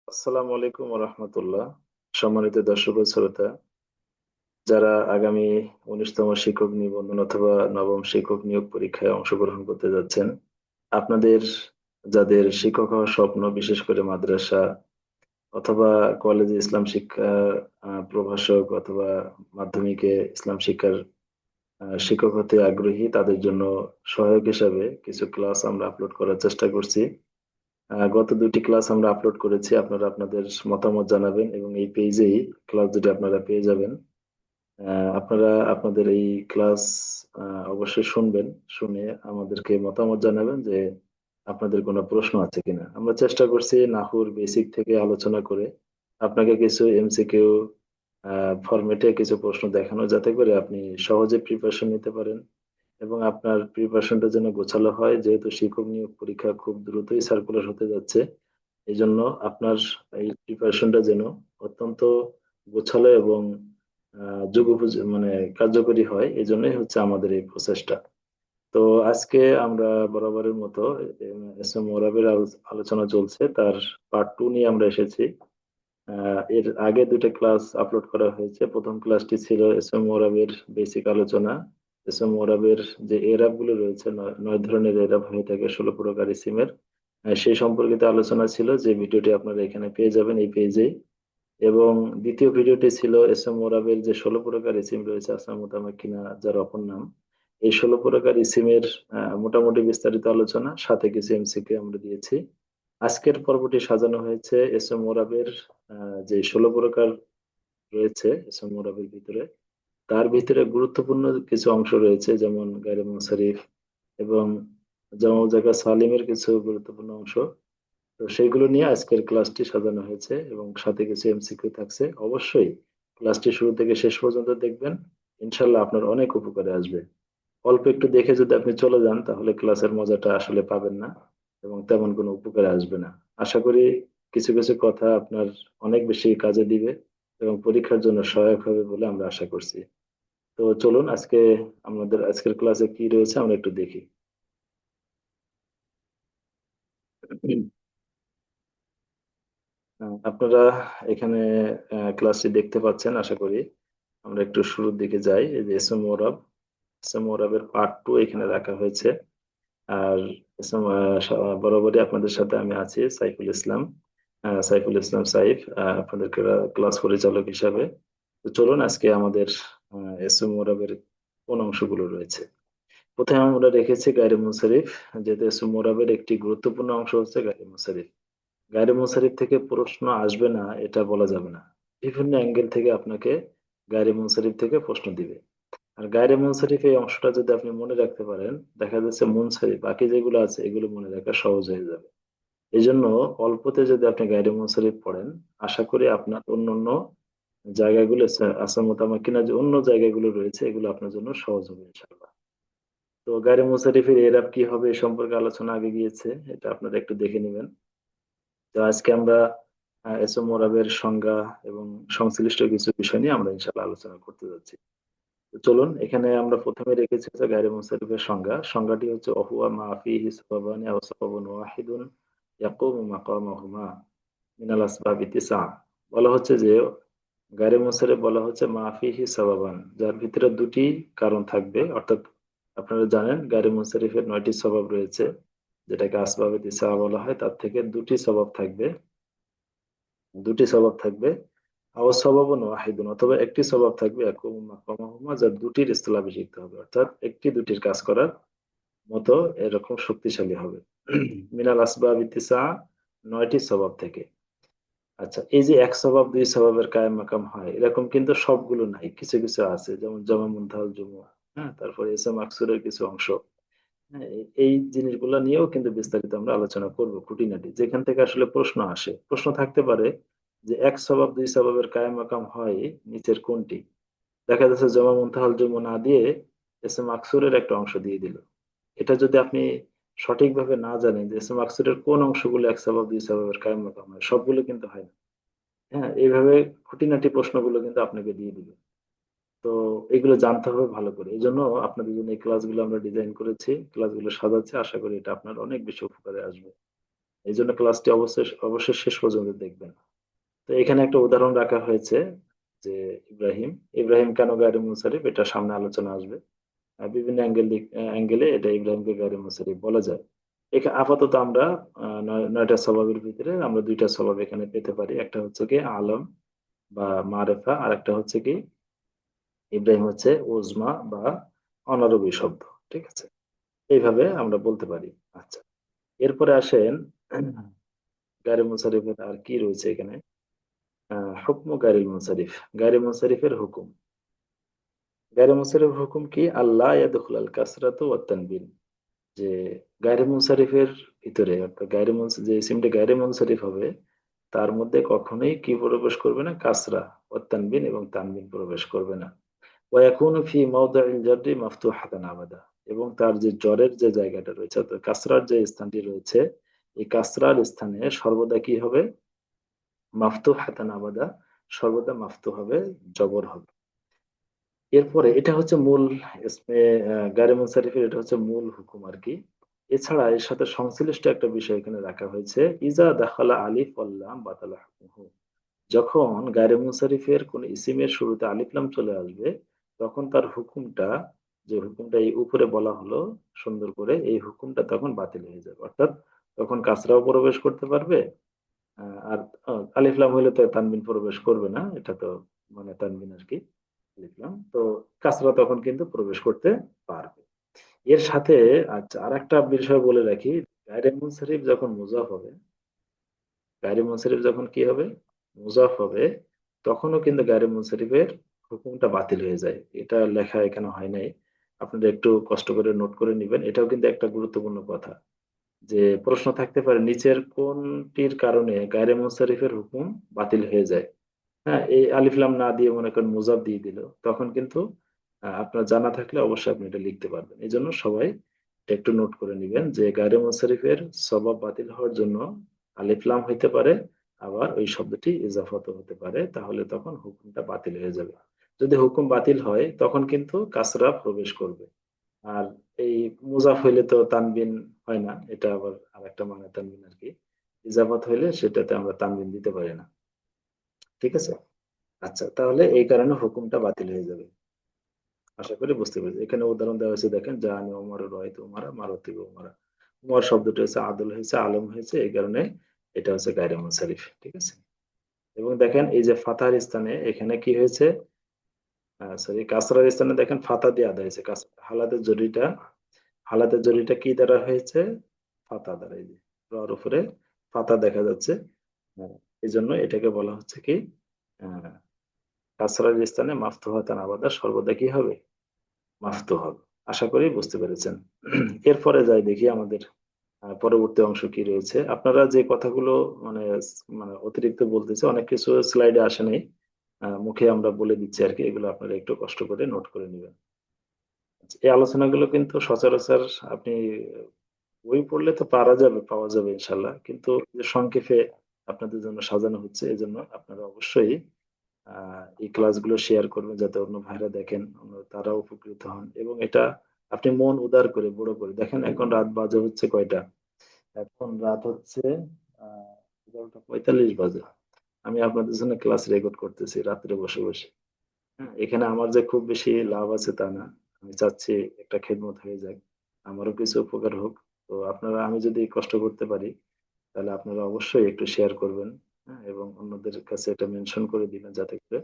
আসসালামু আলাইকুম রহমতুল্লাহ। সম্মানিত দর্শক ও শ্রোতা, যারা আগামী 19তম শিক্ষক নিবন্ধন অথবা নবম শিক্ষক নিয়োগ পরীক্ষায় অংশগ্রহণ করতে যাচ্ছেন, আপনাদের যাদের শিক্ষক হওয়ার স্বপ্ন, বিশেষ করে মাদ্রাসা অথবা কলেজে ইসলাম শিক্ষা প্রভাষক অথবা মাধ্যমিকে ইসলাম শিক্ষার শিক্ষক হতে আগ্রহী, তাদের জন্য সহায়ক হিসাবে কিছু ক্লাস আমরা আপলোড করার চেষ্টা করছি। গত দুটি ক্লাস আমরা আপলোড করেছি, আপনারা আপনাদের মতামত জানাবেন এবং এই পেজেই ক্লাস দুটি আপনারা পেয়ে যাবেন। আপনারা আপনাদের এই ক্লাস অবশ্যই শুনবেন, শুনে আমাদেরকে মতামত জানাবেন যে আপনাদের কোনো প্রশ্ন আছে কিনা। আমরা চেষ্টা করছি নাহুর বেসিক থেকে আলোচনা করে আপনাকে কিছু এমসিকিউ ফরম্যাটে কিছু প্রশ্ন দেখানো, যাতে করে আপনি সহজে প্রিপারেশন নিতে পারেন এবং আপনার প্রিপারেশনটা যেন গোছালো হয়। যেহেতু শিক্ষক নিয়োগ পরীক্ষা খুব দ্রুতই সার্কুলার হতে যাচ্ছে, এই জন্য আপনার এই প্রিপারেশনটা যেন অত্যন্ত গোছালো এবং মানে কার্যকরী হয়, এই জন্যই হচ্ছে আমাদের এই প্রচেষ্টা। তো আজকে আমরা বরাবরের মতো এস এম ওরাবের আলোচনা চলছে, তার পার্ট 2 নিয়ে আমরা এসেছি। এর আগে দুটো ক্লাস আপলোড করা হয়েছে। প্রথম ক্লাসটি ছিল এস এম ওরাবের বেসিক আলোচনা। এস এম ওরাবের যে এরাব গুলো রয়েছে, 9 ধরনের এরাব হয়ে থাকে 16 প্রকার ইসিমের, সেই সম্পর্কিত আলোচনা ছিল, যে ভিডিওটি আপনারা এখানে পেয়ে যাবেন এই পেজে। এবং দ্বিতীয় ভিডিওটি ছিল এস এম ওরাবের যে 16 প্রকার ইসিম রয়েছে, আসমাই মুতামাক্কিনা যার অপর নাম, এই 16 প্রকার ইসিমের মোটামুটি বিস্তারিত আলোচনা, সাথে কিছু এমসিকিউ আমরা দিয়েছি। আজকের পর্বটি সাজানো হয়েছে এস এম ওরাবের যে 16 প্রকার রয়েছে এস এম ওরাবের ভিতরে, তার ভিতরে গুরুত্বপূর্ণ কিছু অংশ রয়েছে, যেমন গায়রে মুনসারিফ এবং জামা জায়গা সালিমের কিছু গুরুত্বপূর্ণ অংশ। তো সেইগুলো নিয়ে আজকের ক্লাসটি সাজানো হয়েছে এবং সাথে কিছু এমসিকিউ থাকছে। অবশ্যই ক্লাসটি শুরু থেকে শেষ পর্যন্ত দেখবেন, ইনশাল্লাহ আপনার অনেক উপকারে আসবে। অল্প একটু দেখে যদি আপনি চলে যান, তাহলে ক্লাসের মজাটা আসলে পাবেন না এবং তেমন কোনো উপকারে আসবে না। আশা করি কিছু কিছু কথা আপনার অনেক বেশি কাজে দিবে এবং পরীক্ষার জন্য সহায়ক হবে বলে আমরা আশা করছি। তো চলুন আজকে আমাদের আজকের ক্লাসে কি রয়েছে আমরা একটু দেখি। আপনারা এখানে ক্লাসটি দেখতে পাচ্ছেন আশা করি। আমরা একটু শুরুর দিকে যাই। এই যে এস এম ওরাব, এস এম ওরাবের পার্ট 2 এখানে রাখা হয়েছে। আর এস এম বরাবরই আপনাদের সাথে আমি আছি, সাইফুল ইসলাম, সাইফুল ইসলাম সাইফ, আপনাদের ক্লাস পরিচালক হিসাবে। তো চলুন আজকে আমাদের এস এম ওরাবের কোন অংশগুলো রয়েছে। প্রথমে আমরা রেখেছি গায়রে মুনসারিফ। যেহেতু এস এম ওরাবের একটি গুরুত্বপূর্ণ অংশ হচ্ছে গায়রে মুনসারিফ, গায়রে মুনসারিফ থেকে প্রশ্ন আসবে না এটা বলা যাবে না। বিভিন্ন অ্যাঙ্গেল থেকে আপনাকে গায়রে মুনসারিফ থেকে প্রশ্ন দিবে। আর গায়রে মুনসারিফ এই অংশটা যদি আপনি মনে রাখতে পারেন, দেখা যাচ্ছে মুনসারিফ বাকি যেগুলো আছে এগুলো মনে রাখা সহজ হয়ে যাবে। এই জন্য অল্পতে যদি আপনি গায়রে মুনসারিফ পড়েন, আশা করি আপনার অন্যান্য জায়গাগুলো আসাম মোতামাক্কিনা যে অন্য জায়গাগুলো রয়েছে এগুলো আপনার জন্য সহজ হবে ইনশাআল্লাহ। তো গায়রে মুনসারিফের এরাব কি হবে এ সম্পর্কে আলোচনা আগে গিয়েছে, এটা আপনারা একটু দেখে নেবেন। তো আজকে আমরা এসএম মোরাবের সংজ্ঞা এবং সংশ্লিষ্ট কিছু বিষয় নিয়ে আমরা ইনশাআল্লাহ আলোচনা করতে যাচ্ছি। তো চলুন, এখানে আমরা প্রথমে রেখেছি যে গায়রে মুনসারিফের সংজ্ঞা। সংজ্ঞাটি হচ্ছে অহুয়া মা ফিহি সাবাবানি আও সাবাবুন ওয়াহিদুন ইয়াকুমু মাকামাহুমা মিনাল আসবাবি তিসআ। বলা হচ্ছে যে গায়রে মুনসারিফ বলা হচ্ছে মা ফিহি সাবাবান, যার ভিতরে দুটি কারণ থাকবে। অর্থাৎ আপনারা জানেন গায়রে মুনসারিফের 9টি সবাব রয়েছে, যেটাকে আসবাবে তিসআ বলা হয়। তার থেকে দুটি সবাব থাকবে, দুটি স্বভাব থাকবে। আও সবাবুন ওয়াহিদুন, অথবা একটি স্বভাব থাকবে ইয়াকুমু মাকামাহুমা, যার দুটির স্থলাভিষিক্ত হবে, অর্থাৎ একটি দুটির কাজ করার মতো এরকম শক্তিশালী হবে। মিনাল আসবাব ইত্তিসা, 9টি স্বভাব থেকে। আচ্ছা, এই যে এক স্বভাব দুই স্বভাবের কায়েম মাকাম হয় এরকম কিন্তু সবগুলো নাই, কিছু কিছু আছে, যেমন জমা মুনতাহাল জুমুআ, হ্যাঁ, তারপরে এসে মাকসুরের কিছু অংশ। হ্যাঁ, এই জিনিসগুলো নিয়েও কিন্তু বিস্তারিত আমরা আলোচনা করব, খুঁটিনাটি যেখান থেকে আসলে প্রশ্ন আসে। প্রশ্ন থাকতে পারে যে এক স্বভাব দুই স্বভাবের কায়েম মাকাম হয় নিচের কোনটি। দেখা যাচ্ছে জমা মুনতাহাল জুমু না দিয়ে এসে মাকসুরের একটা অংশ দিয়ে দিল। এটা যদি আপনি সঠিকভাবে না জানেন যে এসে মাকসুরের কোন অংশগুলো এক স্বভাব দুই স্বভাবের কায়েম মাকাম হয়, সবগুলো কিন্তু হয় না। হ্যাঁ, এইভাবে খুঁটিনাটি প্রশ্নগুলো কিন্তু আপনাকে দিয়ে দিবে। তো এগুলো জানতে হবে ভালো করে। এই জন্য আপনাদের জন্য এই ক্লাসগুলো আমরা ডিজাইন করেছি, ক্লাসগুলো সাজাচ্ছি। আশা করি এটা আপনার অনেক বেশি উপকারে আসবে। এই জন্য ক্লাসটি অবশ্যই অবশ্যই শেষ পর্যন্ত দেখবেন। তো এখানে একটা উদাহরণ রাখা হয়েছে যে ইব্রাহিম, ইব্রাহিম কেন গায়রে মুনসারিফ, এটা সামনে আলোচনা আসবে। বিভিন্ন অ্যাঙ্গেলে এটা ইব্রাহিমকে গায়রে মুনসারিফ বলা যায়। এখানে আপাতত আমরা নয়টা স্বভাবের ভিতরে আমরা দুইটা স্বভাব এখানে পেতে পারি। একটা হচ্ছে কি আলম বা মারেফা, আর একটা হচ্ছে কি ইব্রাহিম হচ্ছে ওজমা বা অনারবি শব্দ। ঠিক আছে, এইভাবে আমরা বলতে পারি। আচ্ছা, এরপরে আসেন গায়রে মুনসারিফের আর কি রয়েছে এখানে। হুকমু গায়রিল মুনসারিফ, গায়রে মুনসারিফের হুকুম। গায়রে মুনসারিফের হুকুম কি, আল্লাহ ইয়াদখুলাল কাসরাতু ওয়াত তানবিন, যে গায়রে মুনসারিফের ভিতরে, অর্থাৎ যে ইসিমটা গায়রে মুনসারিফ হবে তার মধ্যে কখনোই কি প্রবেশ করবে না, কাসরা ওয়াত তানবিন, এবং তানবিন প্রবেশ করবে না। ওয়াকুনু ফি মাওদি'ল জাররি মাফতুহাতান আবাদা, এবং তার যে জ্বরের যে জায়গাটা রয়েছে, অর্থাৎ কাসরার যে স্থানটি রয়েছে, এই কাসরার স্থানে সর্বদা কি হবে, মাফতুহাতান আবাদা, সর্বদা মাফতু হবে, জবর হবে। এরপরে এটা হচ্ছে মূল ইসমে গায়রে মুনসারিফের, এটা হচ্ছে মূল হুকুম আর কি। এছাড়া এর সাথে সংশ্লিষ্ট একটা বিষয় এখানে রাখা হয়েছে, ইজা দাখালা আলিফ ওয়াল লাম বাতালা হুকমুহু, যখন গায়রে মুনসারিফের কোন ইসিমের শুরুতে আলিফ লাম চলে আসবে, তখন তার হুকুমটা, যে হুকুমটা এই উপরে বলা হলো সুন্দর করে, এই হুকুমটা তখন বাতিল হয়ে যাবে। অর্থাৎ তখন কাসরাও প্রবেশ করতে পারবে, আর আলিফ লাম হইলে তো তানবিন প্রবেশ করবে না, এটা তো মানে তানবিন আর কি, লিখলাম তো, কাসরা তখন কিন্তু প্রবেশ করতে পারবে। এর সাথে আচ্ছা আর একটা বিষয় বলে রাখি, গায়রে মুনসারিফ যখন মুজাফ হবে, গায়রে মুনসারিফ যখন কি হবে, মুজাফ হবে, তখনও কিন্তু গায়রে মুনসারিফের হুকুমটা বাতিল হয়ে যায়। এটা লেখা এখানে হয় নাই, আপনারা একটু কষ্ট করে নোট করে নিবেন, এটাও কিন্তু একটা গুরুত্বপূর্ণ কথা। যে প্রশ্ন থাকতে পারে নিচের কোনটির কারণে গায়রে মুনসারিফের হুকুম বাতিল হয়ে যায়। হ্যাঁ, এই আলিফ লাম না দিয়ে মনে করেন মুজাব দিয়ে দিল, তখন কিন্তু আপনার জানা থাকলে অবশ্যই আপনি এটা লিখতে পারবেন। এই জন্য সবাই এটা একটু নোট করে নিবেন যে গায়রে মুনসারিফের সবাব বাতিল হওয়ার জন্য আলিফ লাম হইতে পারে, আবার ওই শব্দটি ইজাফত হতে পারে, তাহলে তখন হুকুমটা বাতিল হয়ে যাবে। যদি হুকুম বাতিল হয় তখন কিন্তু কাসরা প্রবেশ করবে। আর এই মুজাফ হইলে তো তানবিন হয় না, এটা আবার আরেকটা মানে তানবিন আর কি। ইজাফত হইলে সেটাতে আমরা তানবিন দিতে পারি না। ঠিক আছে, আচ্ছা তাহলে এই কারণে হুকুমটা বাতিল হয়ে যাবে। আশা করি বুঝতে পেরেছি। এখানে উদাহরণ দেওয়া হয়েছে, দেখেন জানি ওমর রয়তো উমারা মারুতি উমারা, উমর শব্দটা হচ্ছে আদল হয়েছে, আলম হয়েছে, এই কারণে এটা হচ্ছে গায়রে মুনসারিফ। ঠিক আছে, এবং দেখেন এই যে ফাতার স্থানে এখানে কি হয়েছে, সরি কাসরার স্থানে দেখেন ফাতা দিয়ে আদায় হয়েছে। হালাতের জরিটা, হালাতের জরিটা কি দ্বারা হয়েছে, ফাতা দ্বারা। এই যে রর উপরে ফাতা দেখা যাচ্ছে, এই জন্য এটাকে বলা হচ্ছে কি, আহ, কাসরার স্থানে মাফতুহাতান আবাদা, সর্বদা কি হবে, মাফতু হবে। আশা করি বুঝতে পেরেছেন। এরপরে যাই দেখি আমাদের পরবর্তী অংশ কি রয়েছে। আপনারা যে কথাগুলো মানে মানে অতিরিক্ত বলতেছে, অনেক কিছু স্লাইডে আসে নাই, মুখে আমরা বলে দিচ্ছি আর কি, এগুলো আপনারা একটু কষ্ট করে নোট করে নেবেন। আচ্ছা, এই আলোচনাগুলো কিন্তু সচরাচর আপনি বই পড়লে তো পাওয়া যাবে ইনশাল্লাহ, কিন্তু যে সংক্ষেপে আপনাদের জন্য সাজানো হচ্ছে, এই জন্য আপনারা অবশ্যই এই ক্লাসগুলো শেয়ার করবেন, যাতে অন্য ভাইরা দেখেন, তারাও উপকৃত হন। এবং এটা আপনি মন উদার করে বড় করে দেখেন। এখন রাত বাজে হচ্ছে কয়টা, এখন রাত হচ্ছে 11:45 বাজে। আমি আপনাদের জন্য ক্লাস রেকর্ড করতেছি রাত্রে বসে বসে। হ্যাঁ, এখানে আমার যে খুব বেশি লাভ আছে তা না, আমি চাচ্ছি একটা খেদমত হয়ে যাক, আমারও কিছু উপকার হোক। তো আপনারা, আমি যদি কষ্ট করতে পারি, তাহলে আপনারা অবশ্যই একটু শেয়ার করবেন। হ্যাঁ, এবং অন্যদের কাছে এটা মেনশন করে দিবেন, যাতে করে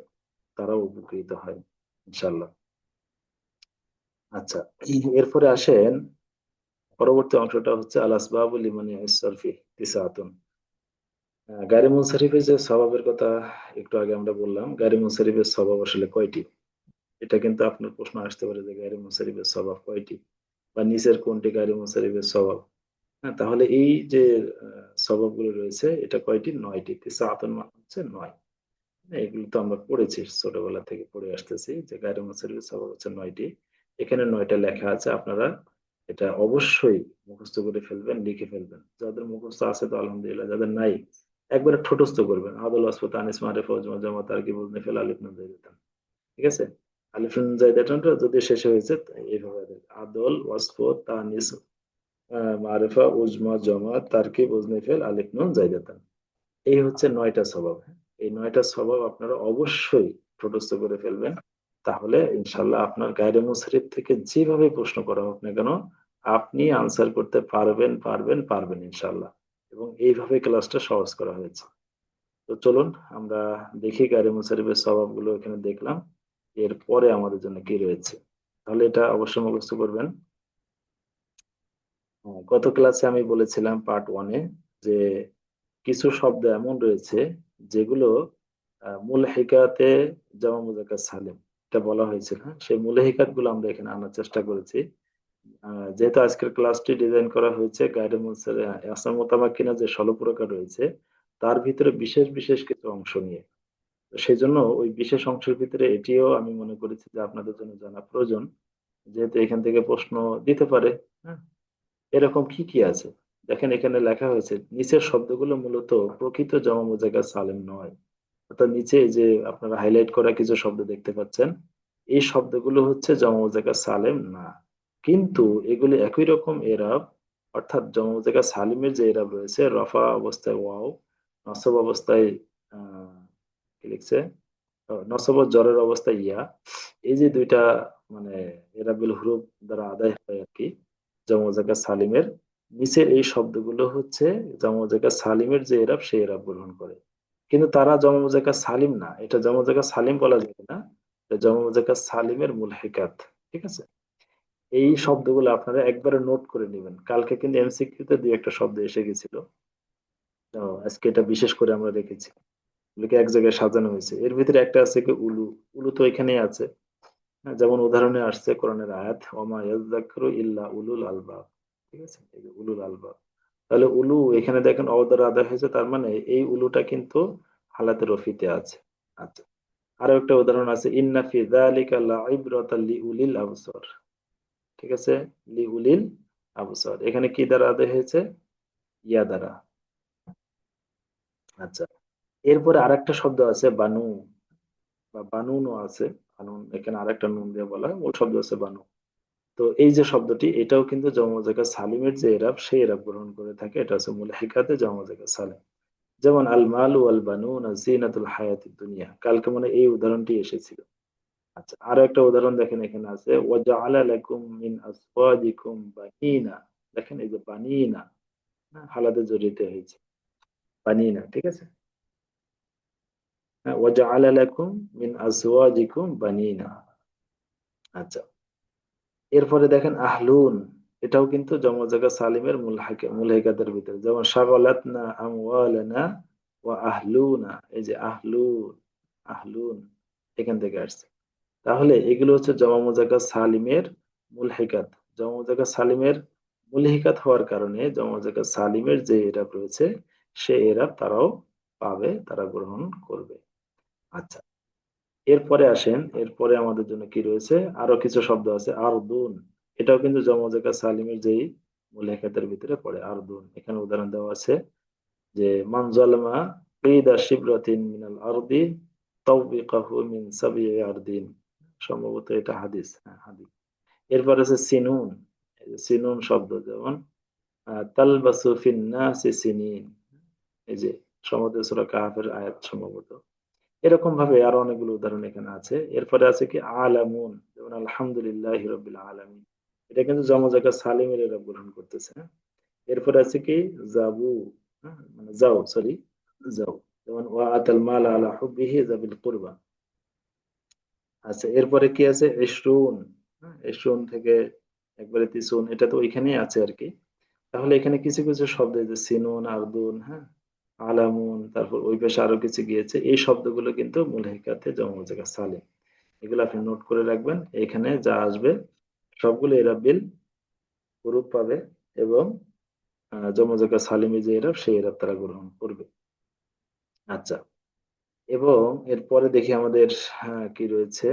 তারাও উপকৃত হয় ইনশাল্লাহ। আচ্ছা, এরপরে আসেন পরবর্তী অংশটা হচ্ছে আল আসবাবু লিমানি ইসরফি তিসাআতুন। গাড়ি মুনসারিফের যে স্বভাবের কথা একটু আগে আমরা বললাম, গাড়ি মুনসারিফের স্বভাব আসলে কয়টি, এটা কিন্তু আপনার প্রশ্ন আসতে পারে যে গাড়ি মুনসারিফের স্বভাব কয়টি, বা নিচের কোনটি গাড়ি মুনসারিফের স্বভাব। হ্যাঁ, তাহলে এই যে স্বভাবগুলো রয়েছে, এটা কয়টি, 9টি। তিসাআতুন মানে হচ্ছে 9। এগুলো তো আমরা পড়েছি, ছোটবেলা থেকে পড়ে আসতেছি যে গায়রে মুনসারিফের স্বভাব হচ্ছে 9টি। এখানে 9টা লেখা আছে, আপনারা এটা অবশ্যই মুখস্থ করে ফেলবেন, লিখে ফেলবেন। যাদের মুখস্থ আছে তো আলহামদুলিল্লাহ, যাদের নাই একবারে ঠোঁটস্থ করবেন। আদল ওয়াসফ তানিস মারিফা ওজমা জামা তারকিব মুজনিফিল আলিফ নুন যায়দাতান। ঠিক আছে, আলিফ নুন যায়দাতানটা যদি শেষে হয়েছে এইভাবে আদল ওয়াসফ তানিস মারিফা, উজমা, জমা, তারকিব, ওজনে ফেল, আলিফ, নুন, জাইদাতান। এই হচ্ছে 9টা স্বভাব। এই 9টা স্বভাব আপনারা অবশ্যই ঠোঁটস্থ করে ফেলবেন। তাহলে ইনশাল্লাহ আপনার গায়রে মুনসারিফ থেকে যেভাবে প্রশ্ন করা হোক না কেন, আপনি আনসার করতে পারবেন পারবেন পারবেন ইনশাল্লাহ। এবং এইভাবে ক্লাসটা সহজ করা হয়েছে। তো চলুন আমরা দেখি গায়রে মুনসারিফের স্বভাবগুলো এখানে দেখলাম। এরপরে আমাদের জন্য কি রয়েছে, তাহলে এটা অবশ্যই মুখস্থ করবেন। গত ক্লাসে আমি বলেছিলাম পার্ট 1-এ যে কিছু শব্দ এমন রয়েছে যেগুলো মুলহিকাতে জামা মুজাক্কার সালিম, এটা বলা হয়েছিল। হ্যাঁ, সেই মুলহিকাত গুলো আমরা এখানে আনার চেষ্টা করেছি। যেহেতু আজকের ক্লাসটি ডিজাইন করা হয়েছে গাইডে মুনসারে আসাম মোতামাক্কিনা যে 16 প্রকার রয়েছে তার ভিতরে বিশেষ বিশেষ কিছু অংশ নিয়ে, তো সেই জন্য ওই বিশেষ অংশের ভিতরে এটিও আমি মনে করেছি যে আপনাদের জন্য জানা প্রয়োজন, যেহেতু এখান থেকে প্রশ্ন দিতে পারে। হ্যাঁ, এরকম কি কি আছে দেখেন, এখানে লেখা হয়েছে নিচের শব্দগুলো মূলত প্রকৃত জমা মুজাক্কার সালিম নয়। অর্থাৎ নিচে এই যে আপনারা হাইলাইট করা কিছু শব্দ দেখতে পাচ্ছেন, এই শব্দগুলো হচ্ছে জমা মুজাক্কার সালেম না, কিন্তু এগুলি একই রকম এরাব। অর্থাৎ জমা মুজাক্কার সালিমের যে এরাব রয়েছে, রফা অবস্থায় ওয়াও, নসব অবস্থায় আহ কি লিখছে, নসব ও জরের অবস্থায় ইয়া, এই যে দুইটা মানে এরাবিল হুরুফ দ্বারা আদায় হয় আর কি জমা মুজাক্কার সালিমের, নিচের এই শব্দগুলো হচ্ছে জমা মুজাক্কার সালিমের যে এরাব সেই এরাব গ্রহণ করে। কিন্তু তারা জমা মুজাক্কার সালিম না, এটা জমা মুজাক্কার সালিম বলা যাবে না, এটা জমা মুজাক্কার সালিমের মুলহিকাত। ঠিক আছে, এই শব্দগুলো আপনারা একবারে নোট করে নেবেন, কালকে কিন্তু এমসিকিউ তে দুই একটা শব্দ এসে গেছিল। তো আজকে এটা বিশেষ করে আমরা রেখেছি, এগুলোকে এক জায়গায় সাজানো হয়েছে। এর ভিতরে একটা আছে কি উলু, উলু তো এখানেই আছে। হ্যাঁ, যেমন উদাহরণে আসছে কোরআনের আয়াত ওমা ইয়াযযাক্কারু ইল্লা উলুল আলবাব। ঠিক আছে, এই যে উলুল আলবাব, তাহলে উলু এখানে দেখেন অ দ্বারা আদায় হয়েছে, তার মানে এই উলুটা কিন্তু হালাতে রফিতে আছে। আচ্ছা, আরো একটা উদাহরণ আছে ইন্না ফি যালিকা লাইব্রাতাল লিউলিল আবসার। ঠিক আছে, লিউলিল আবসার এখানে কি দ্বারা আদায় হয়েছে, ইয়া দ্বারা। আচ্ছা, এরপরে আরেকটা শব্দ আছে বানু বা বানুনও আছে। বানুন এখানে আরেকটা নুন দিয়ে বলা হয়, মূল শব্দ আছে বানু। তো এই যে শব্দটি, এটাও কিন্তু জমা মুজাক্কার সালিমের যে এরাব সেই এরাব গ্রহণ করে থাকে, এটা হচ্ছে মুলহিকাতে জমা মুজাক্কার সালিম। যেমন আল মালু ওয়াল বানুনা জিনাতুল হায়াতিদ দুনিয়া, কালকে মানে এই উদাহরণটি এসেছিল। আচ্ছা, আরো একটা উদাহরণ দেখেন এখানে আছে ওয়াজআলা লাকুম মিন আসওয়াজিকুম বানিনা। দেখেন এই যে বানিনা, হ্যাঁ, হালাতে জড়িত হয়েছে বানিনা। ঠিক আছে, হ্যাঁ, ওয়াজআলা লাকুম মিন আজওয়াজিকুম বানিনা। আচ্ছা, এরপরে দেখেন আহলুন, এটাও কিন্তু জমা জায়গা সালিমের মুলহিকাতের ভিতরে, যেমন শাগলাতনা আমওয়ালানা ওয়া আহলুনা, এই যে আহলুন, আহলুন এখান থেকে আসছে। তাহলে এগুলো হচ্ছে জমা মুজাক্কার সালিমের মুলহিকাত। জমা মুজাক্কার সালিমের মুলহিকাত হওয়ার কারণে জমা মুজাক্কার সালিমের যে এরাব রয়েছে সে এরাব তারাও পাবে, তারা গ্রহণ করবে। আচ্ছা, এরপরে আসেন, এরপরে আমাদের জন্য কি রয়েছে, আরো কিছু শব্দ আছে আরদুন, এটাও কিন্তু জমা মুজাক্কার সালিমের যেই মুলহিকাতের ভিতরে পড়ে আরদুন। এখানে উদাহরণ দেওয়া আছে যে মান যালামা কিদা শিবরাতিন মিনাল আরদি তাওবিকাহু মিন সাবঈ আরদিন। সম্ভবত এটা হাদিস, হ্যাঁ হাদিস। এরপর আছে সিনুন, এই যে সিনুন শব্দ, যেমন তালবাসু ফিন নাসি সিনিন, এই যে সম্ভবত সূরা কাহফের আয়াত সম্ভবত। এরকম ভাবে আরো অনেকগুলো উদাহরণ এখানে আছে। এরপরে আছে কি আলামুন, যেমন আলহামদুলিল্লাহি রাব্বিল আলামিন, এটা কিন্তু জমা জায়গা সালিমের এরা গ্রহণ করতেছে। হ্যাঁ? এরপরে আছে কি জাবু, হ্যাঁ, মানে যাও, সরি, যাও, যেমন ওয়া আতাল মাল আলা হুব্বিহি যাবিল কুরবা। আচ্ছা, এরপরে কি আছে ইশরুন, হ্যাঁ, ইশরুন থেকে একবারে তিসুন, এটা তো ওইখানেই আছে আর কি। তাহলে এখানে কিছু কিছু শব্দ, এই যে সিনুন, আরদুন, হ্যাঁ, আলামুন, তারপর ওই পাশে আরো কিছু গিয়েছে, এই শব্দগুলো কিন্তু মুলহিকাতে জমা জায়গা সালিম। এগুলো আপনি নোট করে রাখবেন, এখানে যা আসবে সবগুলো এরাবিল গ্রুপ পাবে, এবং জমা জায়গা সালিমে যে এরাব সেই এরাব তারা গ্রহণ করবে। আচ্ছা, এবং এরপরে দেখি আমাদের কি রয়েছে।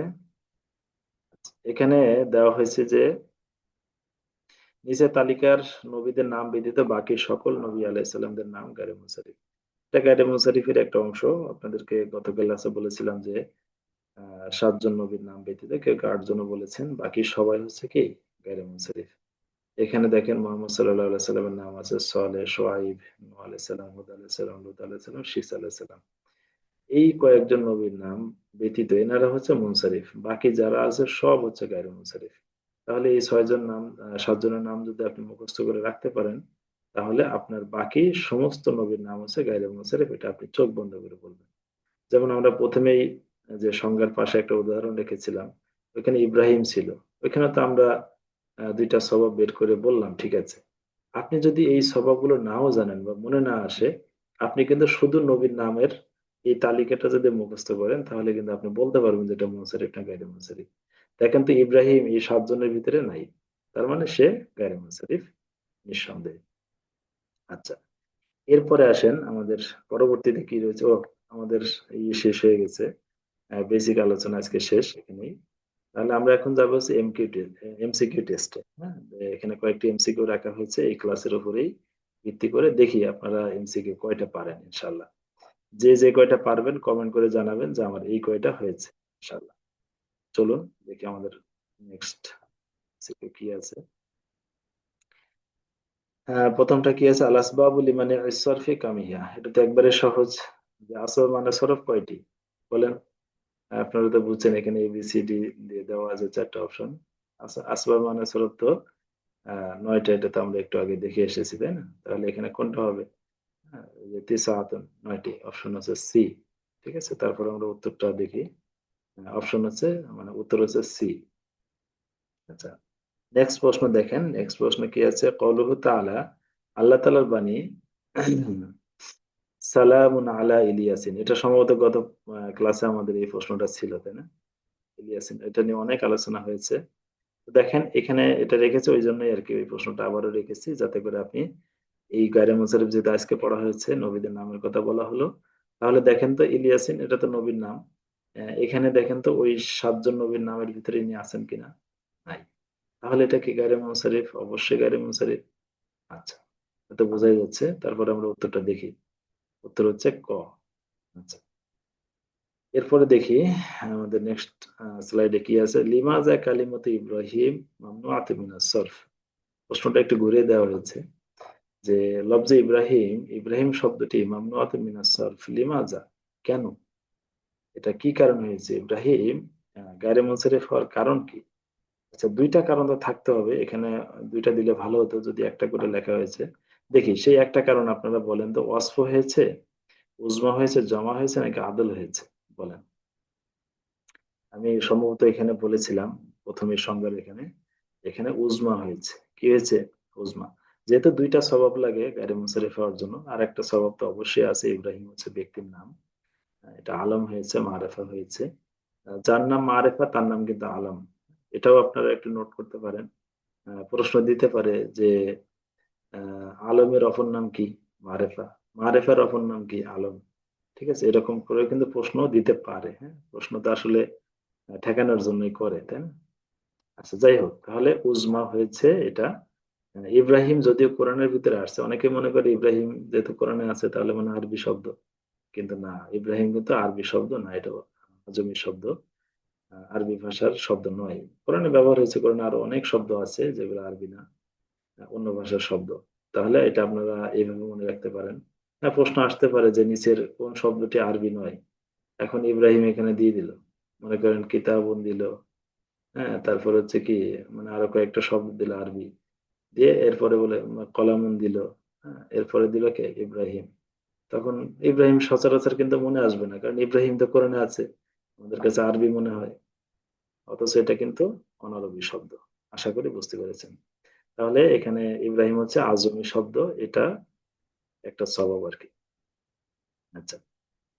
এখানে দেওয়া হয়েছে যে নিচের তালিকার নবীদের নাম ব্যতীত বাকি সকল নবী আলাইহিসসালামদের নাম গায়রে মুনসারিফ। এটা গায়রে মুনসারিফের একটা অংশ। আপনাদেরকে গত ক্লাসে বলেছিলাম যে 7 জন নবীর নাম ব্যতীত কেউ কেউ 8 জনও বলেছেন, বাকি সবাই হচ্ছে কি গায়রে মুনসারিফ। এখানে দেখেন মোহাম্মদ সাল্লাল্লাহু আলাইহি সাল্লামের নাম আছে সালেহ, শুআইব, নূহ আলাইহিস সালাম, হুদ আলাইহিস সালাম, লূত আলাইহিস সালাম, শীস আলাইহিস সালাম। এই কয়েকজন নবীর নাম ব্যতীত এনারা হচ্ছে মুনসারিফ, বাকি যারা আছে সব হচ্ছে গায়রু মুনসারিফ। তাহলে এই ছয়জন নাম, সাতজনের নাম যদি আপনি মুখস্থ করে রাখতে পারেন, তাহলে আপনার বাকি সমস্ত নবীর নাম হচ্ছে গায়রু মুনসারিফ। এটা আপনি চোখ বন্ধ করে বলবেন। যেমন আমরা প্রথমেই যে সংজ্ঞার পাশে একটা উদাহরণ রেখেছিলাম, ওইখানে ইব্রাহিম ছিল। ওইখানে তো আমরা দুইটা স্বভাব বের করে বললাম, ঠিক আছে। আপনি যদি এই স্বভাবগুলো নাও জানেন বা মনে না আসে, আপনি কিন্তু শুধু নবীর নামের এই তালিকাটা যদি মুখস্থ করেন, তাহলে কিন্তু আপনি বলতে পারবেন যে এটা মুনসারিফ না গায়রে মুনসারিফ। দেখেন তো ইব্রাহিম এই সাতজনের ভিতরে নাই, তার মানে সে গায়রে মুনসারিফ নিঃসন্দেহে। আচ্ছা, এরপরে আসেন আমাদের পরবর্তীতে কি রয়েছে। ও, আমাদের শেষ হয়ে গেছে, বেসিক আলোচনা আজকে শেষ এখানেই। তাহলে আমরা এখন যাবো হচ্ছে এমসিকিউ টেস্টে। হ্যাঁ, এখানে কয়েকটি এমসিকিউ রাখা হয়েছে এই ক্লাসের উপরেই ভিত্তি করে। দেখি আপনারা এমসিকিউ কয়টা পারেন ইনশাল্লাহ। যে যে কয়টা পারবেন কমেন্ট করে জানাবেন যে আমার এই কয়টা হয়েছে ইনশাল্লাহ। চলুন দেখি আমাদের নেক্সট এমসিকিউ কি আছে। প্রথমটা কি আছে, আল আসবাবু লিমানি ইস-সরফি কামিয়া। এটা তো একবারে সহজ। যে আসল মানে সরফ কয়টি বলেন। আপনারা তো বুঝছেন, এখানে এবিসিডি দিয়ে দেওয়া আছে চারটা অপশন। আচ্ছা, আসবাব মানে সরফ তো নয়টা, এটা তো আমরা একটু আগে দেখে এসেছি, তাই না? তাহলে এখানে কোনটা হবে? হ্যাঁ, এই যে তিসআতুন, নয়টি, অপশন হচ্ছে সি। ঠিক আছে, তারপর আমরা উত্তরটা দেখি। অপশন হচ্ছে, মানে উত্তর হচ্ছে সি। আচ্ছা, নেক্সট প্রশ্ন দেখেন। নেক্সট প্রশ্ন কি আছে, কওলুহু তাআলা, আল্লাহ তাআলার বাণী, সালামুন আলা ইলিয়াসিন। এটা সম্ভবত গত ক্লাসে আমাদের এই প্রশ্নটা ছিল, তাই না? ইলিয়াসিন, এটা নিয়ে অনেক আলোচনা হয়েছে। তো দেখেন এখানে এটা রেখেছে, ওই জন্যই আর কি ওই প্রশ্নটা আবারও রেখেছি, যাতে করে আপনি এই গায়রে মুনসারিফ যেটা আজকে পড়া হয়েছে, নবীদের নামের কথা বলা হলো। তাহলে দেখেন তো ইলিয়াসিন এটা তো নবীর নাম। এখানে দেখেন তো ওই সাতজন নবীর নামের ভিতরে ইনি আছেন কিনা। নাই। তাহলে এটা কি গায়রে মুনসারিফ? অবশ্যই গায়রে মুনসারিফ। আচ্ছা, এটা বোঝাই যাচ্ছে। তারপরে আমরা উত্তরটা দেখি। উত্তর হচ্ছে ক। আচ্ছা, এরপরে দেখি আমাদের নেক্সট স্লাইডে কি আছে, লিমাজা কালিমাতু ইব্রাহিম মামনুআতুম মিনাস সরফ। প্রশ্নটা একটু ঘুরিয়ে দেওয়া হয়েছে যে লফজে ইব্রাহিম, ইব্রাহিম শব্দটি মামনুআতুম মিনাস সরফ লিমাজা, কেন? এটা কি কারণ হয়েছে ইব্রাহিম গায়রে মুনসারিফ হওয়ার কারণ কি? আচ্ছা, দুইটা কারণ তো থাকতে হবে এখানে। দুইটা দিলে ভালো হতো যদি একটা করে লেখা হয়েছে। দেখি সেই একটা কারণ আপনারা বলেন তো, ওয়াসফ হয়েছে, উজমা হয়েছে, জমা হয়েছে, নাকি আদল হয়েছে? বলেন। আমি সম্ভবত এখানে বলেছিলাম প্রথমে সংজ্ঞার এখানে, এখানে উজমা হয়েছে। কি হয়েছে? উজমা। যেহেতু দুইটা স্বভাব লাগে গায়রে মুনসারিফ হওয়ার জন্য, আর একটা স্বভাব তো অবশ্যই আছে, ইব্রাহিম হচ্ছে ব্যক্তির নাম। এটা আলম হয়েছে, মারেফা হয়েছে। যার নাম মারেফা তার নাম কিন্তু আলম। এটাও আপনারা একটু নোট করতে পারেন। প্রশ্ন দিতে পারে যে আলমের অপর নাম কি? মারেফা। মারেফার অপর নাম কি? আলম। ঠিক আছে, এরকম করে কিন্তু প্রশ্ন দিতে পারে। হ্যাঁ, প্রশ্ন তো আসলে ঠেকানোর জন্যই করে, তাই না? আচ্ছা, যাই হোক, তাহলে উজমা হয়েছে এটা। ইব্রাহিম যদিও কোরআনের ভিতরে আসছে, অনেকে মনে করে ইব্রাহিম যেহেতু কোরআনে আছে তাহলে মানে আরবি শব্দ। কিন্তু না, ইব্রাহিম কিন্তু আরবি শব্দ না, এটা আজমি শব্দ। আরবি ভাষার শব্দ নয়। কোরআনে ব্যবহার হয়েছে, কোরআনে আরো অনেক শব্দ আছে যেগুলো আরবি না, অন্য ভাষার শব্দ। তাহলে এটা আপনারা এইভাবে মনে রাখতে পারেন। হ্যাঁ, প্রশ্ন আসতে পারে যে নিচের কোন শব্দটি আরবি নয়। এখন ইব্রাহিম এখানে দিয়ে দিল, মনে করেন কিতাবুন দিল। হ্যাঁ, তারপর হচ্ছে কি, মানে আরো কয়েকটা শব্দ দিল আরবি, দিয়ে এরপরে বলে কলামুন দিল। হ্যাঁ, এরপরে দিল কে? ইব্রাহিম। তখন ইব্রাহিম সচরাচর কিন্তু মনে আসবে না, কারণ ইব্রাহিম তো কোরআনে আছে, আমাদের কাছে আরবি মনে হয়। অথচ এটা কিন্তু অনারবি শব্দ। আশা করি বুঝতে পেরেছেন। তাহলে এখানে ইব্রাহিম হচ্ছে আজমি শব্দ, এটা একটা স্বভাব আর কি। আচ্ছা,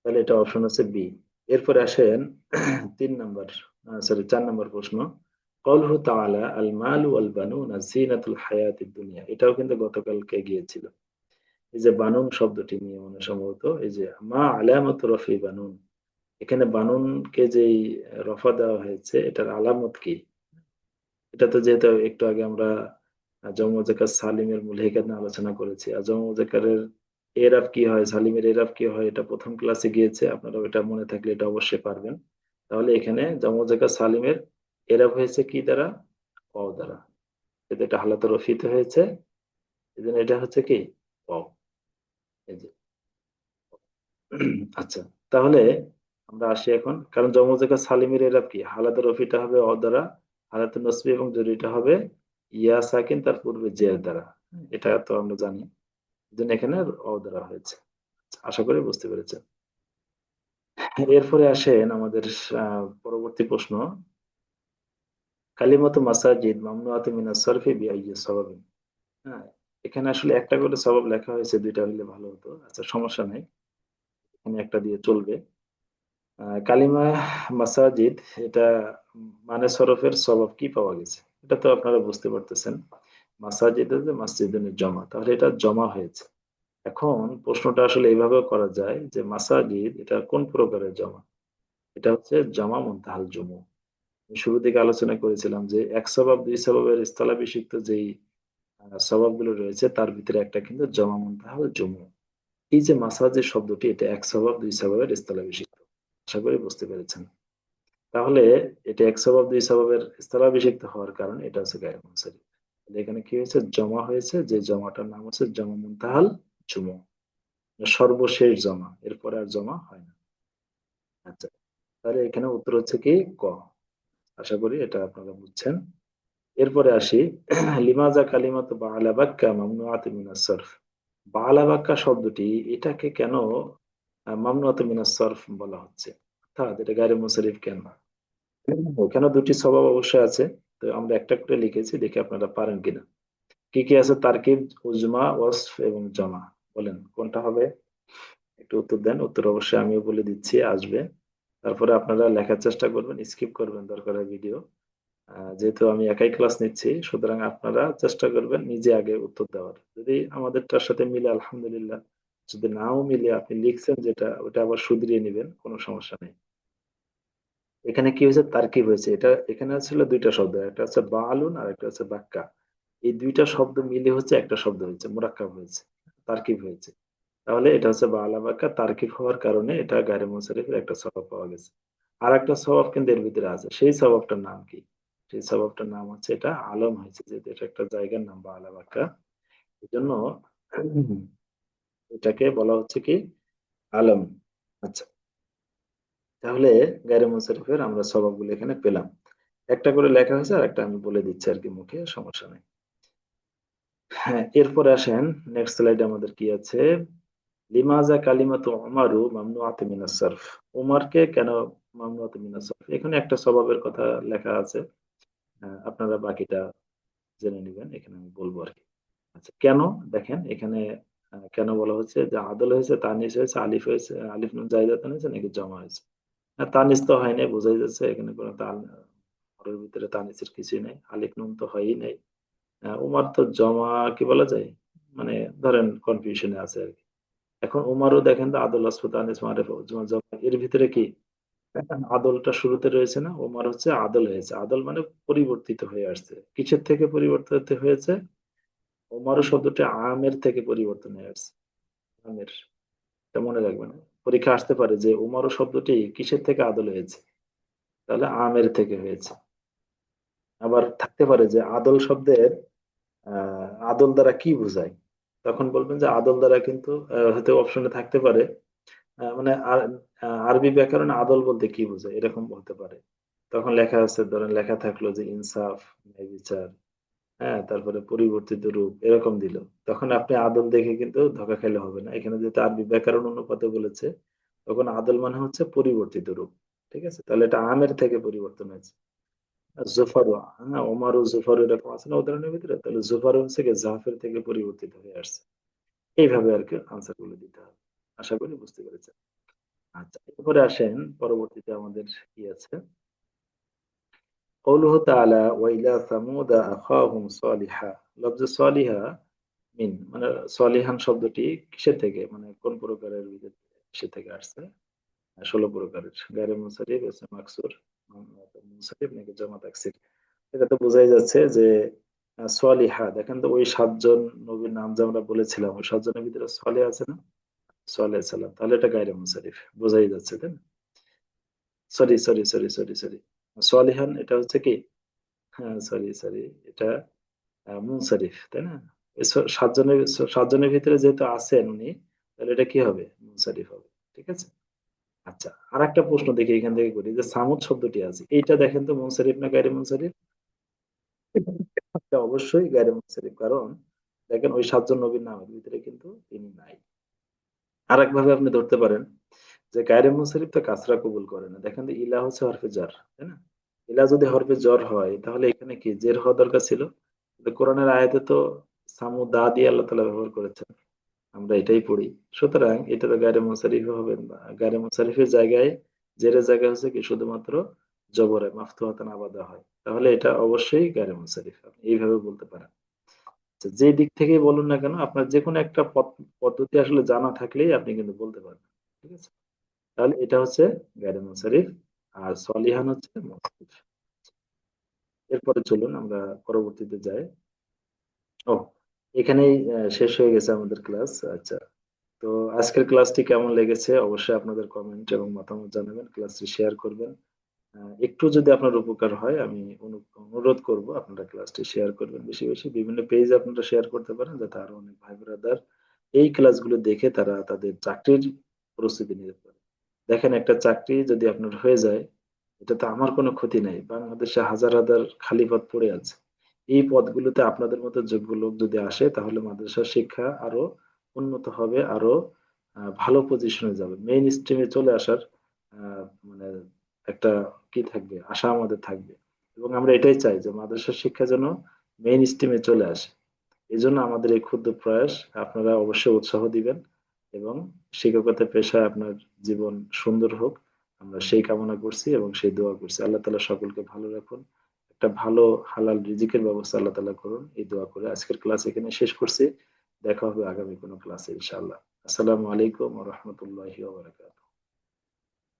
তাহলে এটা অপশন হচ্ছে বি। এরপরে আসেন 3 নম্বর, সরি 4 নম্বর প্রশ্ন। কওলুহু তাআলা আল মালু ওয়াল বানুনা যিনাতুল হায়াতিদ দুনিয়া। এটাও কিন্তু গতকালকে গিয়েছিল। এই যে বানুন শব্দটি নিয়ে মনে সম্ভবত, এই যে মা আলামাতু রফি বানুন, এখানে বানুনকে যেই রফা দেওয়া হয়েছে এটার আলামত কি? এটা তো যেহেতু একটু আগে আমরা জমু মুজাক্কার সালিমের মূল হেকাত নিয়ে আলোচনা করেছি। আর জমু মুজাক্কারের এরাব কি হয়, সালিমের এরাব কি হয়, এটা প্রথম ক্লাসে গিয়েছে, আপনারা এটা মনে থাকলে এটা অবশ্যই পারবেন। তাহলে এখানে জমু মুজাক্কার সালিমের এরাব হয়েছে কি দ্বারা? ওয়াও দ্বারা। কিন্তু এটা হালাত রফিতে হয়েছে, এই জন্য এটা হচ্ছে কি ওয়াও। এই যে আচ্ছা, তাহলে আমরা আসি এখন, কারণ জমজেকা সালিমের এরা কি হালাতে রফিটা হবে অ দ্বারা, হালাতে নসবি এবং জরিটা হবে ইয়া সাকিন তার পূর্বে জের দ্বারা। এটা তো আমরা জানি, এই জন্য এখানে অ দ্বারা হয়েছে। আচ্ছা, আশা করি বুঝতে পেরেছেন। এরপরে আসেন আমাদের পরবর্তী প্রশ্ন, কালিমাতু মাসাজিদ মামনুআতুম মিনাস সরফি বিআইয়ি সাবাবিন। হ্যাঁ, এখানে আসলে একটা করে সবাব লেখা হয়েছে, দুইটা হলে ভালো হতো। আচ্ছা, সমস্যা নাই, এখানে একটা দিয়ে চলবে। কালিমা মাসাজিদ, এটা মানে সরফের সবাব কি পাওয়া গেছে, এটা তো আপনারা বুঝতে পারতেছেন। মাসাজিদ যে মসজিদের জমা, তাহলে এটা জমা হয়েছে। এখন প্রশ্নটা আসলে এইভাবেও করা যায় যে মাসাজিদ এটা কোন প্রকারের জমা, এটা হচ্ছে জমা মুনতাহাল জুমু। আমি শুরু থেকে আলোচনা করেছিলাম যে এক সবাব দুই সবাবের স্থলাভিষিক্ত যেই সবাবগুলো রয়েছে তার ভিতরে একটা কিন্তু জমা মুনতাহাল জুমু। এই যে মাসাজিদ শব্দটি, এটা এক সবাব দুই সবাবের স্থলাভিষিক্ত। আশা করি বুঝতে পেরেছেন। তাহলে এটা এক সবাব দুই সবাবের স্থলাভিষিক্ত হওয়ার কারণে এটা হচ্ছে গায়ের মুনসারিফ। তাহলে এখানে কি হয়েছে, জমা হয়েছে, যে জমাটার নাম হচ্ছে জমা মুনতাহাল জুমু, সর্বশেষ জমা, এরপরে আর জমা হয় না। আচ্ছা, তাহলে এখানে উত্তর হচ্ছে কি ক। আশা করি এটা আপনারা বুঝছেন। এরপরে আসি, লিমাজা কালিমাতু বাআলা বাক্কা মামনুআতুম মিনাস সরফ। বাআলা বাক্কা শব্দটি, এটাকে কেন মামনুআতুম মিনাস সরফ বলা হচ্ছে, অর্থাৎ এটা গায়রে মুনসারিফ কেন? ওখানে দুটি স্বভাব অবশ্যই আছে, তো আমরা একটা করে লিখেছি, দেখে আপনারা পারেন কিনা। কি কি আছে, তারকিব, উজমা, ওয়াসফ এবং জমা। বলেন কোনটা হবে, একটু উত্তর দেন। উত্তর অবশ্যই আমিও বলে দিচ্ছি, আসবে। তারপরে আপনারা লেখার চেষ্টা করবেন, স্কিপ করবেন দরকার হয় ভিডিও। যেহেতু আমি একাই ক্লাস নিচ্ছি, সুতরাং আপনারা চেষ্টা করবেন নিজে আগে উত্তর দেওয়ার। যদি আমাদেরটার সাথে মিলে আলহামদুলিল্লাহ, যদি নাও মিলে আপনি লিখছেন যেটা, ওটা আবার শুধরিয়ে নেবেন, কোনো সমস্যা নেই। এখানে কি হয়েছে, তারকিব হয়েছে। এটা এখানে ছিল দুইটা শব্দ, একটা হচ্ছে বালুন আর একটা হচ্ছে বাক্কা। এই দুইটা শব্দ মিলে হচ্ছে একটা শব্দ হয়েছে, মুরাক্কাব হয়েছে, তারকিব হয়েছে। তাহলে এটা হচ্ছে বালা বাক্কা, তারকিব হওয়ার কারণে এটা গায়রে মুনসারিফের একটা স্বভাব পাওয়া গেছে। আর একটা স্বভাব কিন্তু এর ভিতরে আছে, সেই স্বভাবটার নাম কি? সেই স্বভাবটার নাম হচ্ছে এটা আলম হয়েছে, যেহেতু এটা একটা জায়গার নাম বালা বাক্কা, এই জন্য এটাকে বলা হচ্ছে কি আলম। আচ্ছা, তাহলে গায়রে মুনসারিফের আমরা স্বভাবগুলো এখানে পেলাম। একটা করে লেখা হয়েছে, আর একটা আমি বলে দিচ্ছি আর কি মুখে, সমস্যা নেই। হ্যাঁ, এরপরে আসেন, নেক্সট স্লাইডে আমাদের কি আছে, লিমাজা কালিমাতু উমারু মামনুআতুম মিনাস সারফ। উমারকে কেন মামনুআতুম মিনাস সারফ, এখানে একটা স্বভাবের কথা লেখা আছে। আপনারা বাকিটা জেনে নেবেন, এখানে আমি বলবো আর কি। আচ্ছা, কেন, দেখেন এখানে কেন বলা হচ্ছে, যে আদল হয়েছে, তানিস হয়েছে, আলিফ হয়েছে, আলিফ নুন জায়দাতান হয়েছে নাকি জমা হয়েছে? তানিস তো হয় নাই, বোঝাই যাচ্ছে এখানে কোনো তান, ঘরের ভিতরে তানিসের কিছুই নেই, আলিফ নুন তো হয়ই নাই। উমার তো জমা কি বলা যায়, মানে ধরেন কনফিউশনে আছে আর কি। এখন উমারও দেখেন তো আদল আসফত আনিস মারেফা জমা জমা, এর ভিতরে কি আদলটা শুরুতে রয়েছে না, উমার হচ্ছে আদল হয়েছে, আদল মানে পরিবর্তিত হয়ে আসছে। কিসের থেকে পরিবর্তিত হয়েছে? উমারও শব্দটি আমের থেকে পরিবর্তন হয়ে আসছে। আমের, এটা মনে রাখবেন। পরীক্ষা আসতে পারে যে উমারও শব্দটি কিসের থেকে আদল হয়েছে, তাহলে আমের থেকে হয়েছে। আবার থাকতে পারে যে আদল শব্দের আদল দ্বারা কি বোঝায়, তখন বলবেন যে আদল দ্বারা কিন্তু হয়তো অপশনে থাকতে পারে মানে আরবি ব্যাকরণে আদল বলতে কি বোঝায়, এরকম বলতে পারে। তখন লেখা আছে, ধরেন লেখা থাকলো যে ইনসাফ, ন্যায় বিচার, হ্যাঁ, তারপরে পরিবর্তিত রূপ, এরকম দিল। তখন আপনি আদল দেখে কিন্তু ধোকা খেলে হবে না, এখানে যেহেতু আরবি ব্যাকরণ অনুপাতে বলেছে, তখন আদল মানে হচ্ছে পরিবর্তিত রূপ। ঠিক আছে, তাহলে এটা আমের থেকে পরিবর্তন হয়েছে। আর জোফারু, হ্যাঁ, ওমার ও জোফারু এরকম আছে না উদাহরণের ভিতরে, তাহলে জোফারু হচ্ছে কি জাফের থেকে পরিবর্তিত হয়ে আসছে। এইভাবে আর কি আনসার গুলো দিতে হবে। আশা করি বুঝতে পেরেছেন। আচ্ছা, এরপরে আসেন, পরবর্তীতে আমাদের কি আছে, কৌলুহু তাআলা ওয়া ইলা সামুদা আখাহুম সালিহা। লফজে সালিহা মিন মানে সলিহান শব্দটি কিসের থেকে, মানে কোন প্রকারের ভিতর সে থেকে আসছে? 16 প্রকারের, গায়রে মুনসারিফ, ইসম মাকসুর, মুনসারিফ নাকি জামা তাকসির। এটা তো বোঝাই যাচ্ছে যে সলিহা, দেখেন তো ওই 7 জন নবীর নাম যে আমরা বলেছিলাম, ওই 7 জনের ভিতরে সলে আছে না, সালেহ সাল্লাম, তাহলে এটা গায়রে মুনসারিফ, বোঝাই যাচ্ছে তাই না? Sorry sorry sorry sorry sorry, সলিহান এটা হচ্ছে কি, হ্যাঁ সরি সরি, এটা মুনসারিফ, তাই না? এই সাতজনের, সাতজনের ভিতরে যেহেতু আছেন উনি, তাহলে এটা কি হবে? মুনসারিফ হবে। ঠিক আছে। আচ্ছা, আর একটা প্রশ্ন দেখি এখান থেকে করি, যে সামুদ শব্দটি আছে, এইটা দেখেন তো মুনসারিফ না গায়রে মুনসারিফ? এটা অবশ্যই গায়রে মুনসারিফ, কারণ দেখেন ওই সাতজন নবীর নামের ভিতরে কিন্তু তিনি নাই। আর একভাবে আপনি ধরতে পারেন যে গায়রে মুনসারিফ তো কাসরা কবুল করে না। দেখেন তো ইলা হচ্ছে হরফে জার, তাই না? ইলা যদি হরফে জ্বর হয় তাহলে এখানে কি জের হওয়া দরকার ছিল? কিন্তু কোরআনের আয়াতে তো সামু দা দিয়ে আল্লাহ তাআলা ব্যবহার করেছেন, আমরা এটাই পড়ি। সুতরাং এটা তো গায়রে মুনসারিফ হবে না। গায়রে মুনসারিফের জায়গায়, জেরের জায়গায় হচ্ছে কি শুধুমাত্র জবরে মাফতুহাতান আবাদা হয়, তাহলে এটা অবশ্যই গায়রে মুনসারিফ, আপনি এইভাবে বলতে পারেন। আচ্ছা, যে দিক থেকেই বলুন না কেন, আপনার যে কোনো একটা পদ্ধতি আসলে জানা থাকলেই আপনি কিন্তু বলতে পারবেন। ঠিক আছে। তাহলে এটা হচ্ছে গায়রে মুনসারিফ, আর সলিহান হচ্ছে মুনসারিফ। এরপরে চলুন আমরা পরবর্তীতে যাই। ও, এখানেই শেষ হয়ে গেছে আমাদের ক্লাস। আচ্ছা, তো আজকের ক্লাসটি কেমন লেগেছে অবশ্যই আপনাদের কমেন্ট এবং মতামত জানাবেন, ক্লাসটি শেয়ার করবেন। একটু যদি আপনার উপকার হয় আমি অনুরোধ করব আপনারা ক্লাসটি শেয়ার করবেন বেশি বেশি, বিভিন্ন পেজে আপনারা শেয়ার করতে পারেন, যাতে আরো অনেক ভাই ব্রাদার এই ক্লাসগুলো দেখে তারা তাদের চাকরির প্রস্তুতি নিতে পারে। দেখেন, একটা চাকরি যদি আপনার হয়ে যায়, এটা তো আমার কোনো ক্ষতি নাই, বাংলাদেশে হাজার হাজার খালি পদ পড়ে আছে। এই পদগুলোতে আপনাদের মতো যোগ্য লোক যদি আসে, তাহলে মাদ্রাসার শিক্ষা আরো উন্নত হবে, আরো ভালো পজিশনে যাবে, মেইন স্ট্রিমে চলে আসার মানে একটা কি থাকবে, আশা আমাদের থাকবে। এবং আমরা এটাই চাই যে মাদ্রাসার শিক্ষা যেন মেইন স্ট্রিমে চলে আসে। এই জন্য আমাদের এই ক্ষুদ্র প্রয়াস, আপনারা অবশ্যই উৎসাহ দিবেন এবং শিক্ষকতা পেশায় আপনার জীবন সুন্দর হোক, আমরা সেই কামনা করছি এবং সেই দোয়া করছি। আল্লাহ তাআলা সকলকে ভালো রাখুন, একটা ভালো হালাল রিজিকের ব্যবস্থা আল্লাহ তাআলা করুন, এই দোয়া করে আজকের ক্লাস এখানে শেষ করছি। দেখা হবে আগামী কোনো ক্লাসে ইনশাআল্লাহ। আসসালামু আলাইকুম ওয়া রাহমাতুল্লাহি ওয়া বারাকাতুহু।